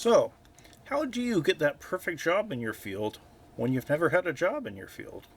So, how do you get that perfect job in your field when you've never had a job in your field?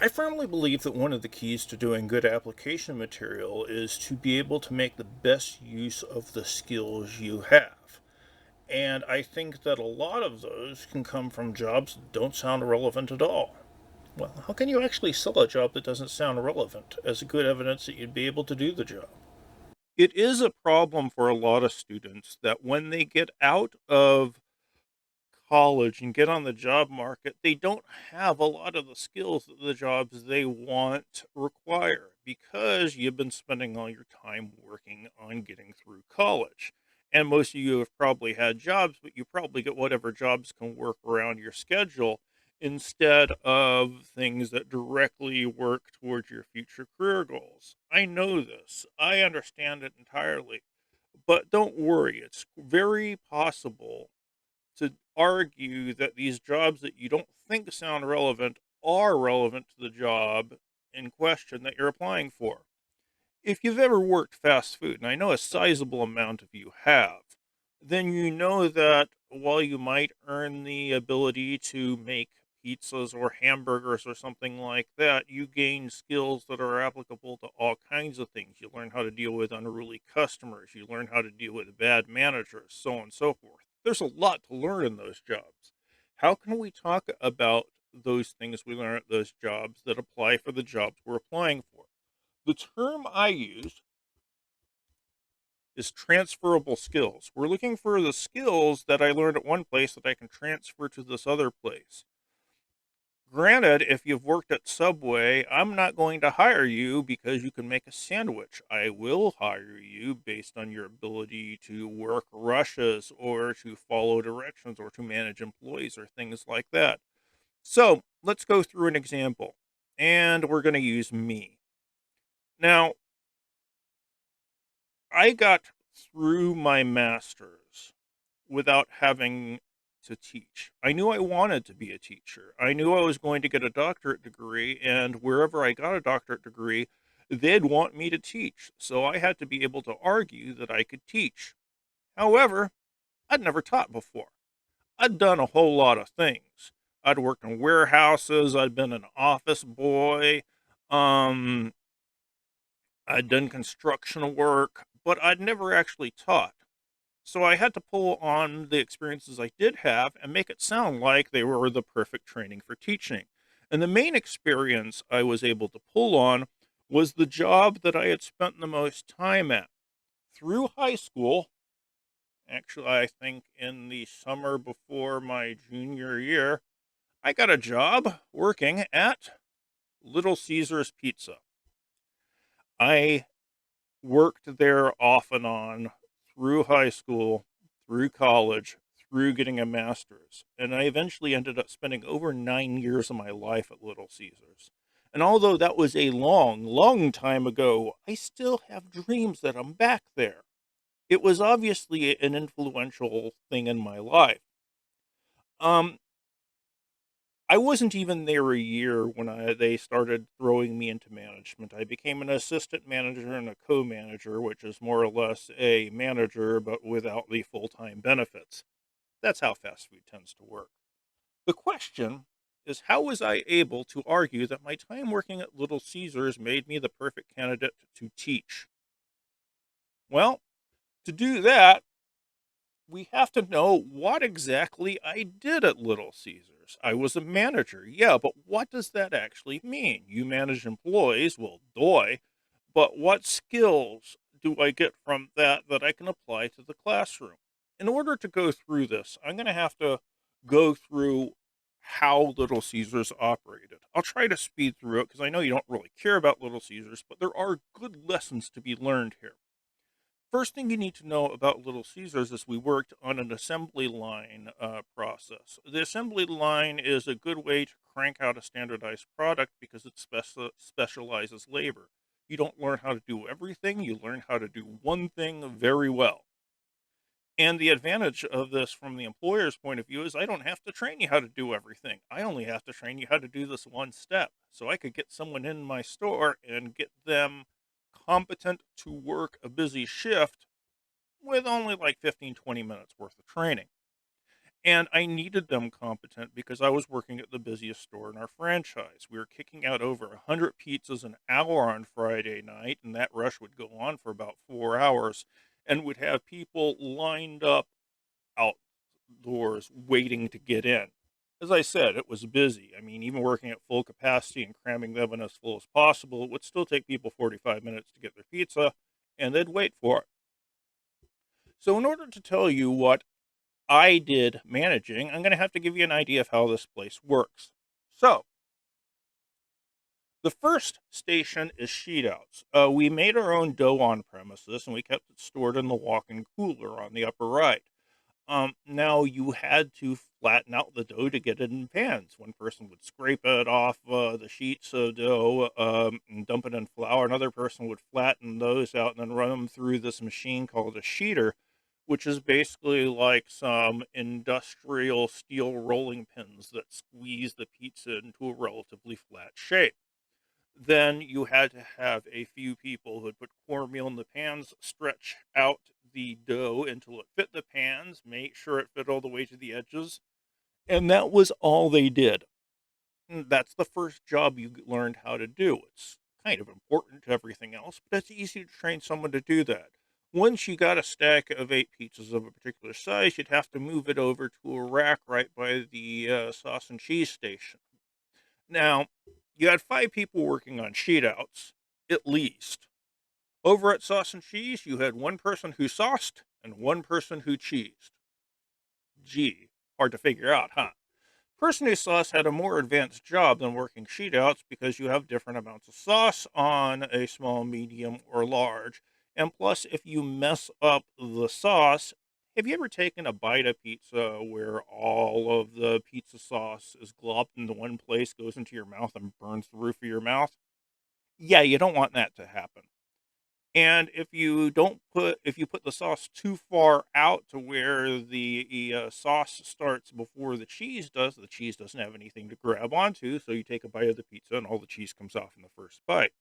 I firmly believe that one of the keys to doing good application material is to be able to make the best use of the skills you have. And I think that a lot of those can come from jobs that don't sound relevant at all. Well, how can you actually sell a job that doesn't sound relevant as a good evidence that you'd be able to do the job? It is a problem for a lot of students that when they get out of college and get on the job market, they don't have a lot of the skills that the jobs they want require because you've been spending all your time working on getting through college. And most of you have probably had jobs, but you probably get whatever jobs can work around your schedule instead of things that directly work towards your future career goals. I know this, I understand it entirely, but don't worry, it's very possible to argue that these jobs that you don't think sound relevant are relevant to the job in question that you're applying for. If you've ever worked fast food, and I know a sizable amount of you have, then you know that while you might earn the ability to make pizzas or hamburgers or something like that, you gain skills that are applicable to all kinds of things. You learn how to deal with unruly customers, you learn how to deal with bad managers, so on and so forth. There's a lot to learn in those jobs. How can we talk about those things we learn at those jobs that apply for the jobs we're applying for? The term I use is transferable skills. We're looking for the skills that I learned at one place that I can transfer to this other place. Granted, if you've worked at Subway, I'm not going to hire you because you can make a sandwich. I will hire you based on your ability to work rushes or to follow directions or to manage employees or things like that. So let's go through an example. And we're going to use me. Now, I got through my master's without having to teach. I knew I wanted to be a teacher. I knew I was going to get a doctorate degree, and wherever I got a doctorate degree, they'd want me to teach. So I had to be able to argue that I could teach. However, I'd never taught before. I'd done a whole lot of things. I'd worked in warehouses, I'd been an office boy, um, I'd done construction work, but I'd never actually taught. So I had to pull on the experiences I did have and make it sound like they were the perfect training for teaching. And the main experience I was able to pull on was the job that I had spent the most time at. Through high school, actually, I think in the summer before my junior year, I got a job working at Little Caesars Pizza. I worked there off and on through high school, through college, through getting a master's. And I eventually ended up spending over 9 years of my life at Little Caesars. And although that was a long, long time ago, I still have dreams that I'm back there. It was obviously an influential thing in my life. Um, I wasn't even there a year when they started throwing me into management. I became an assistant manager and a co-manager, which is more or less a manager, but without the full-time benefits. That's how fast food tends to work. The question is, how was I able to argue that my time working at Little Caesars made me the perfect candidate to teach? Well, to do that, we have to know what exactly I did at Little Caesars. I was a manager, yeah, but what does that actually mean? You manage employees, well, doy, but what skills do I get from that that I can apply to the classroom? In order to go through this, I'm going to have to go through how Little Caesars operated. I'll try to speed through it because I know you don't really care about Little Caesars, but there are good lessons to be learned here. First thing you need to know about Little Caesars is we worked on an assembly line process. The assembly line is a good way to crank out a standardized product because it specializes labor. You don't learn how to do everything, you learn how to do one thing very well. And the advantage of this from the employer's point of view is I don't have to train you how to do everything. I only have to train you how to do this one step. So I could get someone in my store and get them competent to work a busy shift with only like 15, 20 minutes worth of training. And I needed them competent because I was working at the busiest store in our franchise. We were kicking out over 100 pizzas an hour on Friday night, and that rush would go on for about 4 hours, and would have people lined up outdoors waiting to get in. As I said, it was busy. I mean, even working at full capacity and cramming the oven as full as possible, it would still take people 45 minutes to get their pizza, and they'd wait for it. So, in order to tell you what I did managing, I'm going to have to give you an idea of how this place works. So, the first station is sheet outs. We made our own dough on premises and we kept it stored in the walk in cooler on the upper right. Now you had to flatten out the dough to get it in pans. One person would scrape it off the sheets of dough and dump it in flour. Another person would flatten those out and then run them through this machine called a sheeter, which is basically like some industrial steel rolling pins that squeeze the pizza into a relatively flat shape. Then you had to have a few people who would put cornmeal in the pans, stretch out the dough until it fit the pans, make sure it fit all the way to the edges, and that was all they did. And that's the first job you learned how to do. It's kind of important to everything else, but it's easy to train someone to do that. Once you got a stack of 8 pizzas of a particular size, you'd have to move it over to a rack right by the sauce and cheese station. Now, you had 5 people working on sheet outs, at least. Over at Sauce and Cheese, you had one person who sauced and one person who cheesed. Gee, hard to figure out, huh? Person who sauce had a more advanced job than working sheet outs because you have different amounts of sauce on a small, medium, or large. And plus, if you mess up the sauce, have you ever taken a bite of pizza where all of the pizza sauce is globbed into one place, goes into your mouth, and burns the roof of your mouth? Yeah, you don't want that to happen. And if you put the sauce too far out to where the sauce starts before the cheese does, the cheese doesn't have anything to grab onto. So you take a bite of the pizza and all the cheese comes off in the first bite.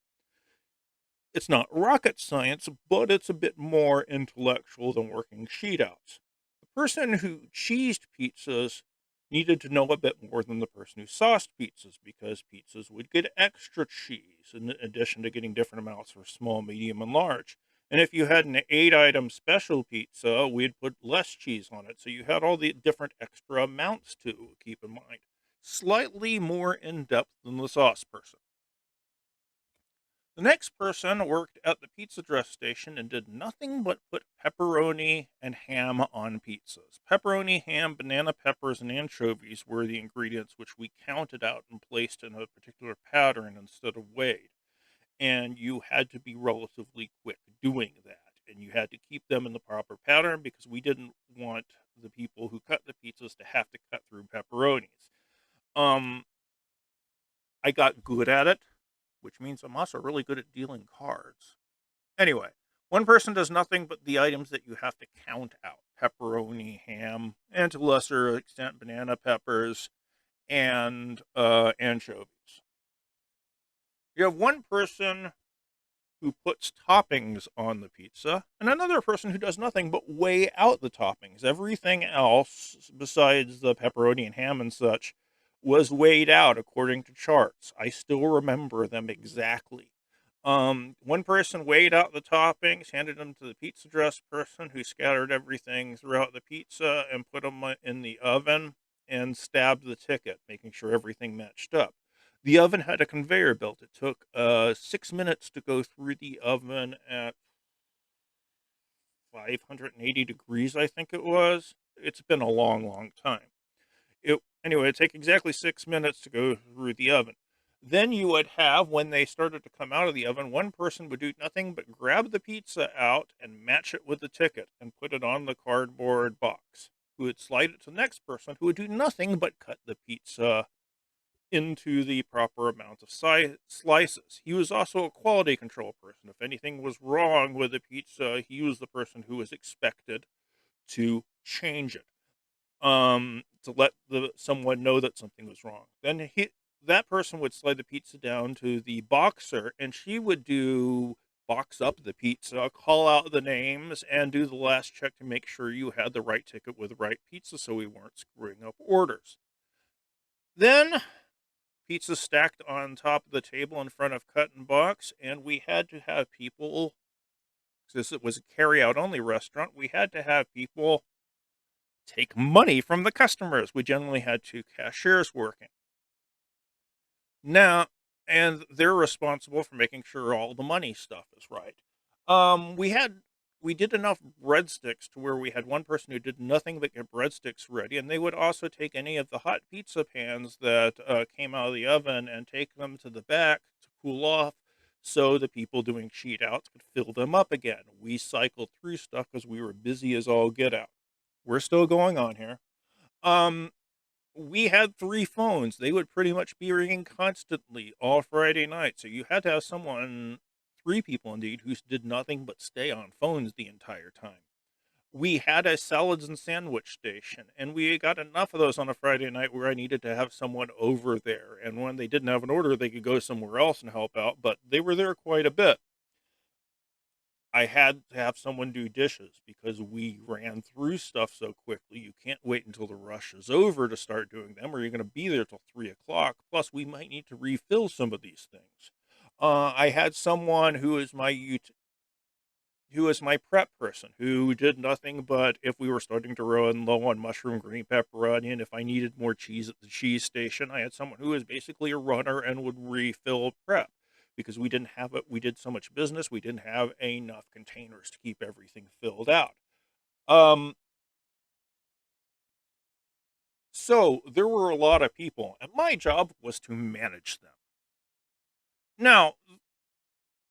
It's not rocket science, but it's a bit more intellectual than working sheet outs. The person who cheesed pizzas needed to know a bit more than the person who sauced pizzas because pizzas would get extra cheese in addition to getting different amounts for small, medium, and large. And if you had an 8 item special pizza, we'd put less cheese on it. So you had all the different extra amounts to keep in mind. Slightly more in depth than the sauce person. The next person worked at the pizza dress station and did nothing but put pepperoni and ham on pizzas. Pepperoni, ham, banana peppers, and anchovies were the ingredients which we counted out and placed in a particular pattern instead of weighed. And you had to be relatively quick doing that. And you had to keep them in the proper pattern because we didn't want the people who cut the pizzas to have to cut through pepperonis. Um, I got good at it, which means I'm also really good at dealing cards. Anyway, one person does nothing but the items that you have to count out: pepperoni, ham, and to a lesser extent, banana peppers and anchovies. You have one person who puts toppings on the pizza, and another person who does nothing but weigh out the toppings. Everything else, besides the pepperoni and ham and such, was weighed out according to charts. I still remember them exactly. One person weighed out the toppings, handed them to the pizza dress person, who scattered everything throughout the pizza and put them in the oven and stabbed the ticket, making sure everything matched up. The oven had a conveyor belt. It took 6 minutes to go through the oven at 580 degrees, I think it was. It's been a long, long time. Anyway, it took exactly 6 minutes to go through the oven. Then you would have, when they started to come out of the oven, one person would do nothing but grab the pizza out and match it with the ticket and put it on the cardboard box. Who would slide it to the next person, who would do nothing but cut the pizza into the proper amount of slices. He was also a quality control person. If anything was wrong with the pizza, he was the person who was expected to change it, to let someone know that something was wrong. Then that person would slide the pizza down to the boxer, and she would box up the pizza, call out the names, and do the last check to make sure you had the right ticket with the right pizza, so we weren't screwing up orders. Then pizza stacked on top of the table in front of cut and box, and we had to have people, since it was a carry out only restaurant, we had to have people take money from the customers. We generally had 2 cashiers working. Now, and they're responsible for making sure all the money stuff is right. We did enough breadsticks to where we had one person who did nothing but get breadsticks ready, and they would also take any of the hot pizza pans that came out of the oven and take them to the back to cool off, so the people doing sheet outs could fill them up again. We cycled through stuff because we were busy as all get out. We're still going on here. Um, we had 3 phones. They would pretty much be ringing constantly all Friday night, so you had to have someone, 3 people indeed, who did nothing but stay on phones the entire time. We had a salads and sandwich station, and we got enough of those on a Friday night where I needed to have someone over there, and when they didn't have an order, they could go somewhere else and help out, but they were there quite a bit. I had to have someone do dishes because we ran through stuff so quickly. You can't wait until the rush is over to start doing them, or you're going to be there till 3 o'clock. Plus, we might need to refill some of these things. I had someone who was my prep person, who did nothing but, if we were starting to run low on mushroom, green pepper, onion, if I needed more cheese at the cheese station, I had someone who was basically a runner and would refill prep, because we didn't have it. We did so much business, we didn't have enough containers to keep everything filled out. Um, so there were a lot of people, and my job was to manage them. Now,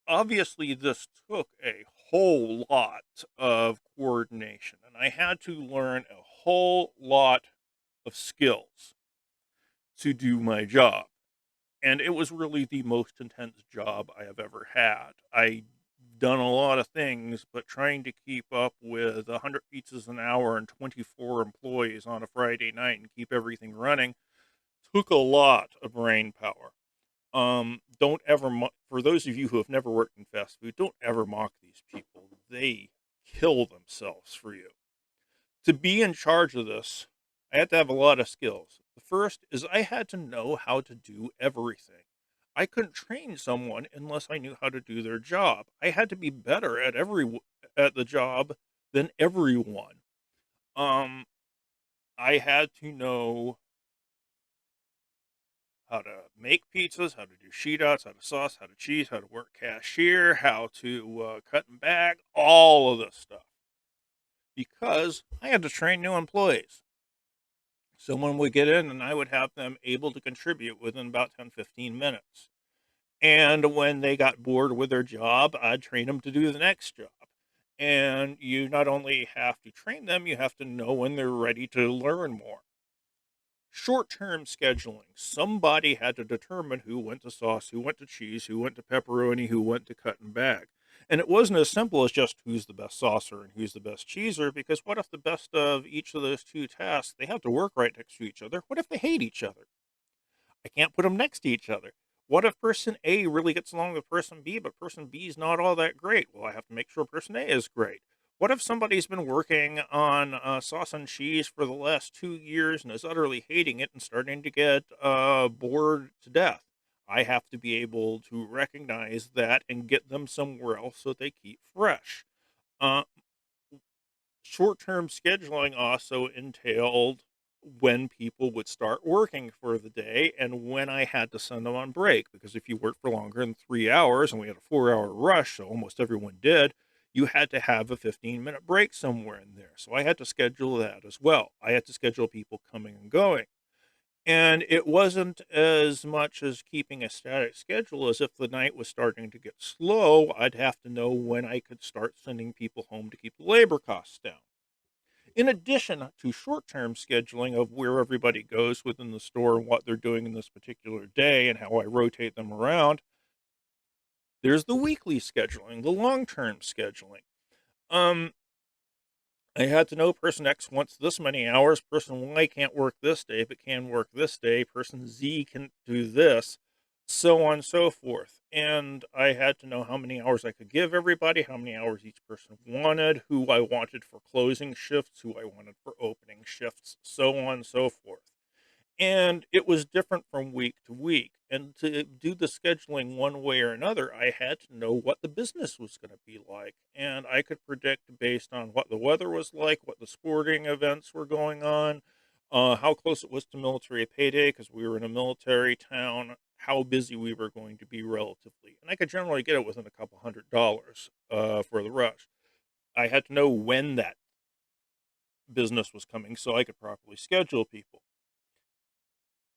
obviously, this took a whole lot of coordination, and I had to learn a whole lot of skills to do my job. And it was really the most intense job I have ever had. I done a lot of things, but trying to keep up with 100 pizzas an hour and 24 employees on a Friday night and keep everything running took a lot of brain power. Don't ever, for those of you who have never worked in fast food, don't ever mock these people. They kill themselves for you. To be in charge of this, I had to have a lot of skills. The first is I had to know how to do everything. I couldn't train someone unless I knew how to do their job. I had to be better at the job than everyone. Um, I had to know how to make pizzas, how to do sheet outs, how to sauce, how to cheese, how to work cashier, how to cut and bag, all of this stuff, because I had to train new employees. Someone would get in and I would have them able to contribute within about 10, 15 minutes. And when they got bored with their job, I'd train them to do the next job. And you not only have to train them, you have to know when they're ready to learn more. Short-term scheduling. Somebody had to determine who went to sauce, who went to cheese, who went to pepperoni, who went to cut and bag. And it wasn't as simple as just who's the best saucer and who's the best cheeser, because what if the best of each of those 2 tasks, they have to work right next to each other? What if they hate each other? I can't put them next to each other. What if person A really gets along with person B, but person B is not all that great? Well, I have to make sure person A is great. What if somebody's been working on sauce and cheese for the last 2 years and is utterly hating it and starting to get bored to death? I have to be able to recognize that and get them somewhere else so they keep fresh. Uh, Short-term scheduling also entailed when people would start working for the day and when I had to send them on break. Because if you worked for longer than 3 hours, and we had a 4 hour rush, so almost everyone did, you had to have a 15-minute break somewhere in there. So I had to schedule that as well. I had to schedule people coming and going. And it wasn't as much as keeping a static schedule as if the night was starting to get slow, I'd have to know when I could start sending people home to keep the labor costs down. In addition to short-term scheduling of where everybody goes within the store and what they're doing in this particular day and how I rotate them around, there's the weekly scheduling, the long-term scheduling. Um, I had to know person X wants this many hours, person Y can't work this day, but can work this day, person Z can do this, so on and so forth. And I had to know how many hours I could give everybody, how many hours each person wanted, who I wanted for closing shifts, who I wanted for opening shifts, so on and so forth. And it was different from week to week. And to do the scheduling one way or another, I had to know what the business was going to be like. And I could predict based on what the weather was like, what the sporting events were going on, how close it was to military payday, because we were in a military town, how busy we were going to be relatively. And I could generally get it within a couple $100 for the rush. I had to know when that business was coming so I could properly schedule people.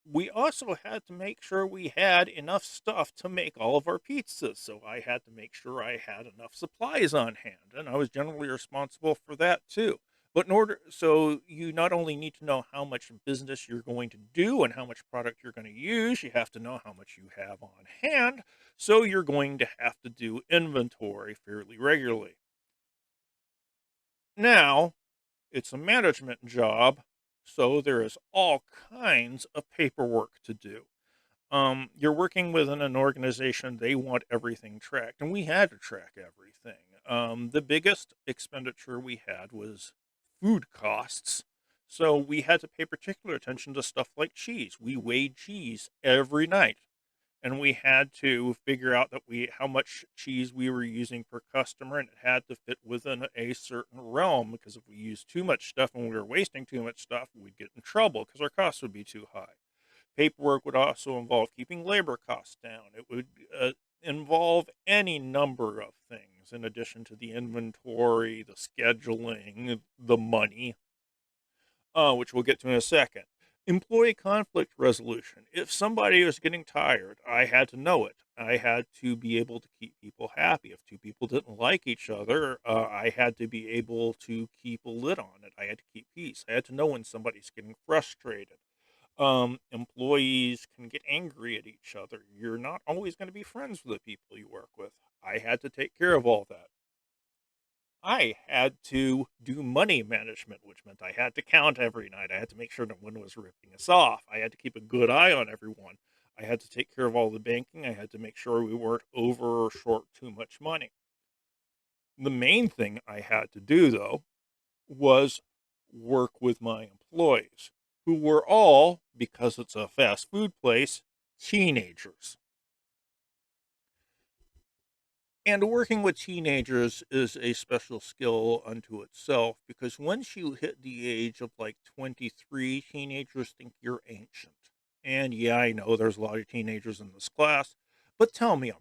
We also had to make sure we had enough stuff to make all of our pizzas. So I had to make sure I had enough supplies on hand, and I was generally responsible for that too. But in order, so you not only need to know how much business you're going to do and how much product you're going to use, you have to know how much you have on hand. So you're going to have to do inventory fairly regularly. Now, it's a management job, so there is all kinds of paperwork to do. You're working within an organization, they want everything tracked, and we had to track everything. The biggest expenditure we had was food costs. So we had to pay particular attention to stuff like cheese. We weighed cheese every night, and we had to figure out that we how much cheese we were using per customer, and it had to fit within a certain realm, because if we used too much stuff and we were wasting too much stuff, we'd get in trouble because our costs would be too high. Paperwork would also involve keeping labor costs down. It would involve any number of things in addition to the inventory, the scheduling, the money, which we'll get to in a second. Employee conflict resolution. If somebody was getting tired, I had to know it. I had to be able to keep people happy. If two people didn't like each other, I had to be able to keep a lid on it. I had to keep peace. I had to know when somebody's getting frustrated. Employees can get angry at each other. You're not always going to be friends with the people you work with. I had to take care of all that. I had to do money management, which meant I had to count every night. I had to make sure no one was ripping us off. I had to keep a good eye on everyone. I had to take care of all the banking. I had to make sure we weren't over or short too much money. The main thing I had to do, though, was work with my employees, who were all, because it's a fast food place, teenagers. And working with teenagers is a special skill unto itself, because once you hit the age of like 23, teenagers think you're ancient. And yeah, I know there's a lot of teenagers in this class, but tell me I'm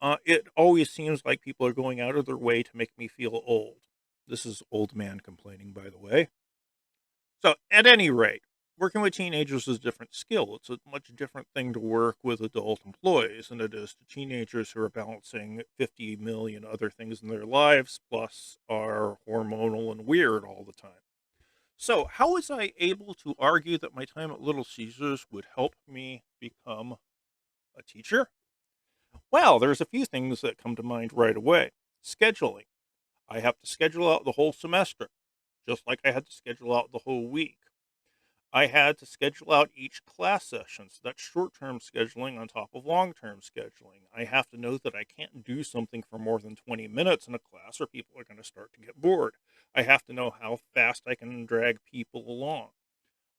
wrong. It always seems like people are going out of their way to make me feel old. This is old man complaining, by the way. So, at any rate, working with teenagers is a different skill. It's a much different thing to work with adult employees than it is to teenagers who are balancing 50 million other things in their lives, plus are hormonal and weird all the time. So, how was I able to argue that my time at Little Caesars would help me become a teacher? Well, there's a few things that come to mind right away. Scheduling. I have to schedule out the whole semester, just like I had to schedule out the whole week. I had to schedule out each class session. So that's short term scheduling on top of long term scheduling. I have to know that I can't do something for more than 20 minutes in a class or people are going to start to get bored. I have to know how fast I can drag people along.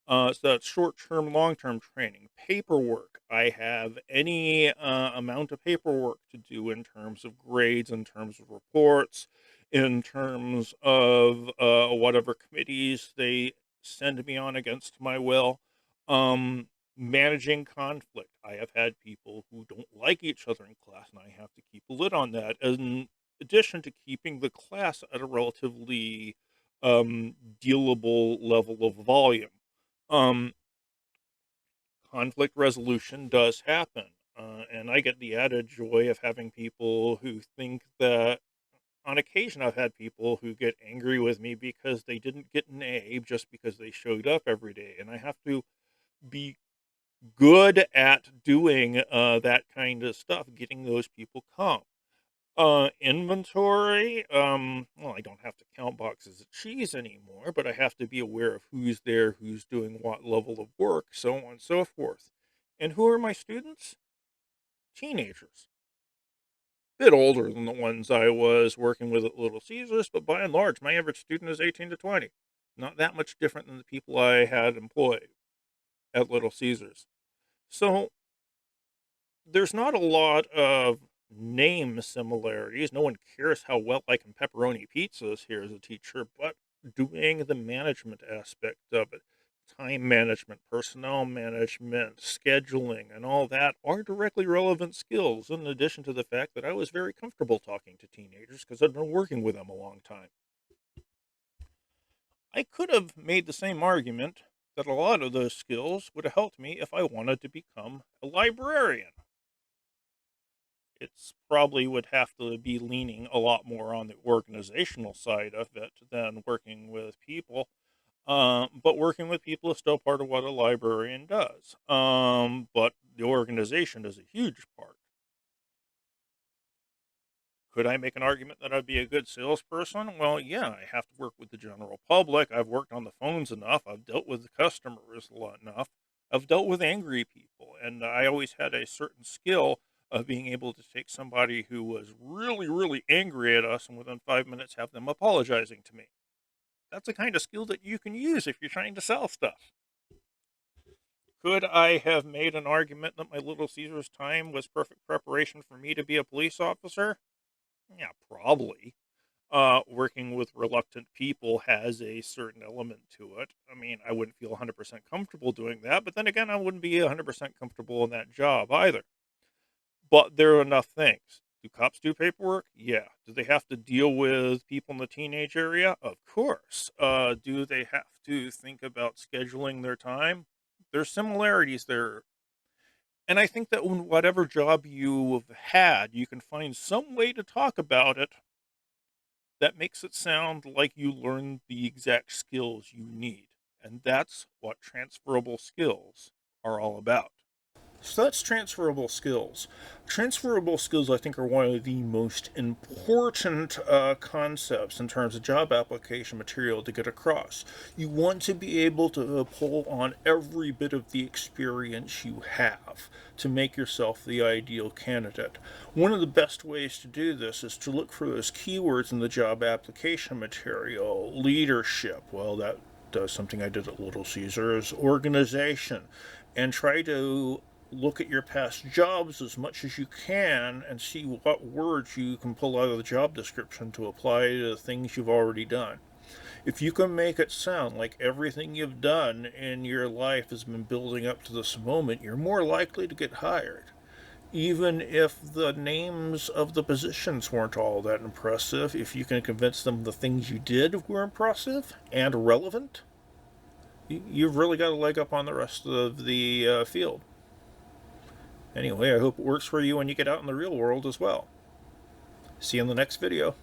So that's short term, long term training. Paperwork. I have any amount of paperwork to do in terms of grades, in terms of reports, in terms of whatever committees they send me on against my will. Managing conflict. I have had people who don't like each other in class, and I have to keep a lid on that. In addition to keeping the class at a relatively dealable level of volume. Um, conflict resolution does happen. And I get the added joy of having people who think that on occasion I've had people who get angry with me because they didn't get an A just because they showed up every day. And I have to be good at doing that kind of stuff, getting those people calm. Inventory, well, I don't have to count boxes of cheese anymore, but I have to be aware of who's there, who's doing what level of work, so on and so forth. And who are my students? Teenagers. Bit older than the ones I was working with at Little Caesars, but by and large, my average student is 18 to 20. Not that much different than the people I had employed at Little Caesars. So there's not a lot of name similarities. No one cares how well I can pepperoni pizzas here as a teacher, but doing the management aspect of it, time management, personnel management, scheduling, and all that are directly relevant skills, in addition to the fact that I was very comfortable talking to teenagers because I'd been working with them a long time. I could have made the same argument that a lot of those skills would have helped me if I wanted to become a librarian. It's probably would have to be leaning a lot more on the organizational side of it than working with people. But working with people is still part of what a librarian does. But the organization is a huge part. Could I make an argument that I'd be a good salesperson? Well, yeah, I have to work with the general public. I've worked on the phones enough. I've dealt with the customers a lot enough. I've dealt with angry people, and I always had a certain skill of being able to take somebody who was really, really angry at us and within 5 minutes have them apologizing to me. That's a kind of skill that you can use if you're trying to sell stuff. Could I have made an argument that my Little Caesars time was perfect preparation for me to be a police officer? Yeah, probably. Working with reluctant people has a certain element to it. I mean, I wouldn't feel 100% comfortable doing that, but then again, I wouldn't be 100% comfortable in that job either. But there are enough things. Do cops do paperwork? Yeah. Do they have to deal with people in the teenage area? Of course. Do they have to think about scheduling their time? There's similarities there. And I think that in whatever job you've had, you can find some way to talk about it that makes it sound like you learned the exact skills you need. And that's what transferable skills are all about. So that's transferable skills. Transferable skills, I think, are one of the most important concepts in terms of job application material to get across. You want to be able to pull on every bit of the experience you have to make yourself the ideal candidate. One of the best ways to do this is to look for those keywords in the job application material. Leadership, well, that does something I did at Little Caesars. Organization, and try to look at your past jobs as much as you can and see what words you can pull out of the job description to apply to the things you've already done. If you can make it sound like everything you've done in your life has been building up to this moment, you're more likely to get hired. Even if the names of the positions weren't all that impressive, if you can convince them the things you did were impressive and relevant, you've really got a leg up on the rest of the field. Anyway, I hope it works for you when you get out in the real world as well. See you in the next video.